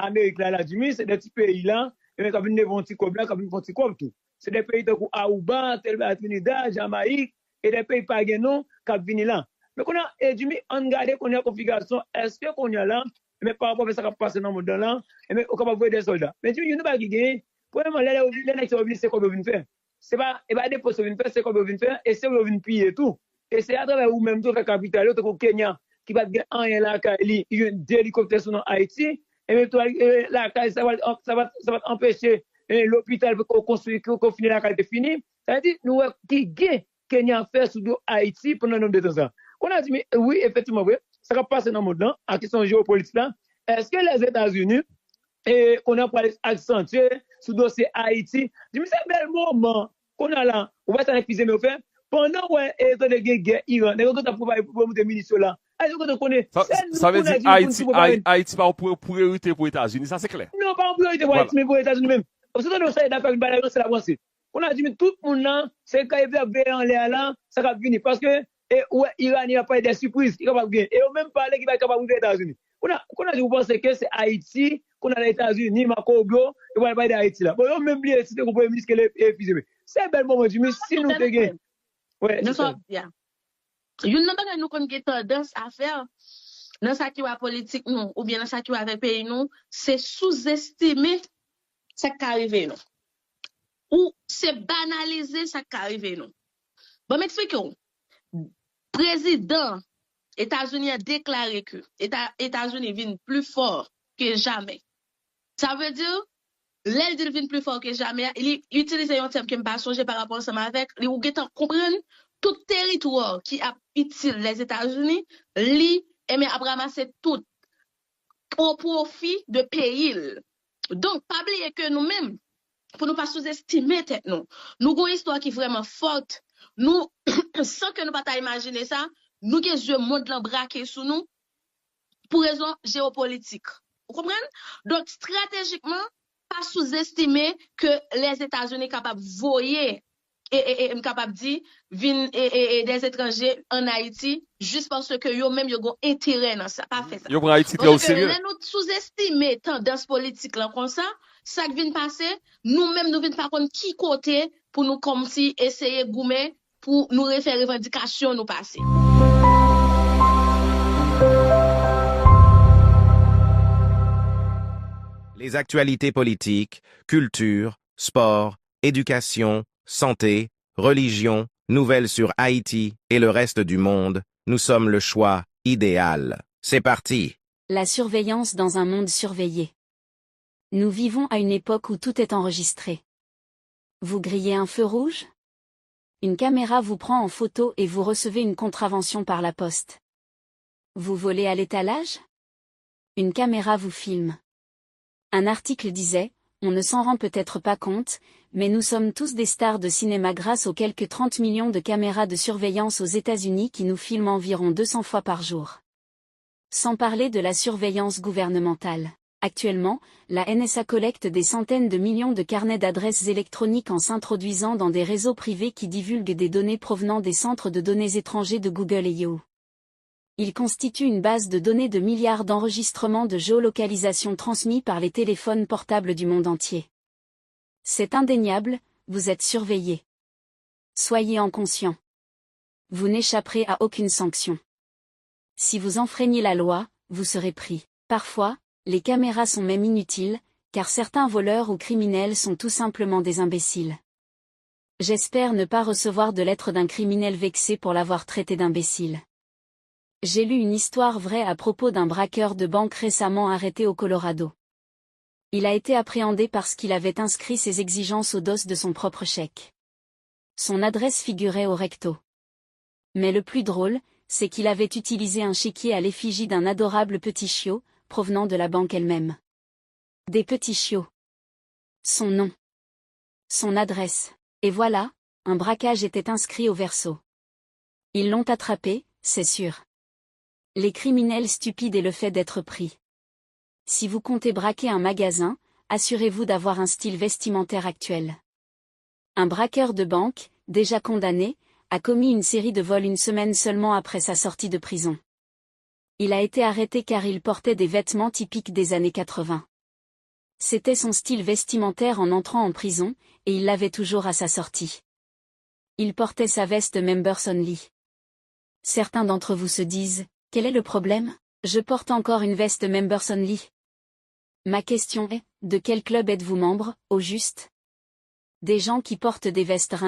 Amérique là, Jimmy, c'est des petits pays là, et comme une vont comme là, comme une vont tout. C'est des pays de Aruba, Trinidad, Jamaïque, et des pays pas non, qui viennent là. Mais qu'on a, et Jimmy, on regarde qu'on a une configuration, est-ce que qu'on y a là, mais par rapport à ce qui passe dans le monde là, et on va voir des soldats. Mais Jimmy, il n'y a pas qui gagne. Premièrement, les gens c'est quoi ils faire. C'est pas, et pas des postes qu'ils faire, c'est quoi ils faire, et c'est où ils piller tout. Et c'est à travers où même tout fait capital, au Kenya, qui va gagner rien là, il y a des hélicoptères sur Haïti, et même toi, la ça va empêcher l'hôpital pour construire, qu'on finisse la carte finie. Ça veut dire, nous, qui gagne Kenya fait sur Haïti pendant un nombre de temps. On a dit, mais oui, effectivement, oui, ça va passer dans le monde là, en question géopolitique là. Est-ce que les États-Unis, et qu'on a parlé accentué sur le dossier Haïti, je me dis, c'est un bel moment qu'on a là, on va s'en excuser, mais au fait, pendant ouais, et dans les guerres Iran, les autres pour des ministres là. Ça veut dire Haïti pas pour priorité pour les États-Unis, ça c'est clair. Non, pas en priorité pour Haïti, mais pour les États-Unis même. Parce que dans le d'affaires, c'est la pensée. On a dit, mais tout le monde là, c'est quand il veut en l'air là, ça va venir. Parce que, ouais, Iran, il va pas des surprises, il va pas venir. Et on même parler qu'il va être capable de les États-Unis. On a dit, vous pensez que c'est Haïti, qu'on a les États-Unis, Marco Rubio, et on va parler d'Haïti là. Bon, on même oublié, c'était le premier ministre qui est fusillé. C'est un bel moment, mais si nous te gagnons. Ouais, nous sommes bien. Une n'a pas nous comme tendance à faire dans ça qui va politique nous ou bien dans ça qui va avec pays nous, c'est sous-estimer ce qui arrive nous. Ou c'est banaliser ce qui arrive nous. Bon, m'expliquons. Président États-Unis a déclaré que États-Unis viennent plus fort que jamais. Ça veut dire l'aile devient plus fort que jamais. Il utilise un terme qui me passe par rapport à ça avec les ou comprendre tout territoire qui a utile les États-Unis, li et a ramasser tout au profit de pays. Donc pas oublier que nous-mêmes pour ne pas sous-estimer tête nous avons une histoire qui est vraiment forte. Nous sans que nous pas imaginer ça, nous avons yeux monde braqué sous nous pour raison géopolitique. Vous comprenez? Donc stratégiquement pas sous-estimer que les États-Unis sont capables de voyer et capable de dire des étrangers en Haïti juste parce que yo même yo ont intérêt dans ça. Pas fait ça. Yo prend Haïti très au sérieux. Nous sous-estimer tendance politique là comme ça qui vient passer, nous-mêmes nous vient pas connaître qui côté pour nous comme si essayer goumer pour nous refaire revendication nous passer. Les actualités politiques, culture, sport, éducation, santé, religion, nouvelles sur Haïti et le reste du monde, nous sommes le choix idéal. C'est parti. La surveillance dans un monde surveillé. Nous vivons à une époque où tout est enregistré. Vous grillez un feu rouge? Une caméra vous prend en photo et vous recevez une contravention par la poste. Vous volez à l'étalage? Une caméra vous filme. Un article disait, on ne s'en rend peut-être pas compte, mais nous sommes tous des stars de cinéma grâce aux quelques 30 millions de caméras de surveillance aux États-Unis qui nous filment environ 200 fois par jour. Sans parler de la surveillance gouvernementale. Actuellement, la NSA collecte des centaines de millions de carnets d'adresses électroniques en s'introduisant dans des réseaux privés qui divulguent des données provenant des centres de données étrangers de Google et Yahoo. Il constitue une base de données de milliards d'enregistrements de géolocalisation transmis par les téléphones portables du monde entier. C'est indéniable, vous êtes surveillé. Soyez en conscient. Vous n'échapperez à aucune sanction. Si vous enfreignez la loi, vous serez pris. Parfois, les caméras sont même inutiles, car certains voleurs ou criminels sont tout simplement des imbéciles. J'espère ne pas recevoir de lettre d'un criminel vexé pour l'avoir traité d'imbécile. J'ai lu une histoire vraie à propos d'un braqueur de banque récemment arrêté au Colorado. Il a été appréhendé parce qu'il avait inscrit ses exigences au dos de son propre chèque. Son adresse figurait au recto. Mais le plus drôle, c'est qu'il avait utilisé un chéquier à l'effigie d'un adorable petit chiot, provenant de la banque elle-même. Des petits chiots. Son nom. Son adresse. Et voilà, un braquage était inscrit au verso. Ils l'ont attrapé, c'est sûr. Les criminels stupides et le fait d'être pris. Si vous comptez braquer un magasin, assurez-vous d'avoir un style vestimentaire actuel. Un braqueur de banque, déjà condamné, a commis une série de vols une semaine seulement après sa sortie de prison. Il a été arrêté car il portait des vêtements typiques des années 80. C'était son style vestimentaire en entrant en prison, et il l'avait toujours à sa sortie. Il portait sa veste Members Only. Certains d'entre vous se disent, quel est le problème? Je porte encore une veste Members Only. Ma question est, de quel club êtes-vous membre, au juste? Des gens qui portent des vestes ringardes.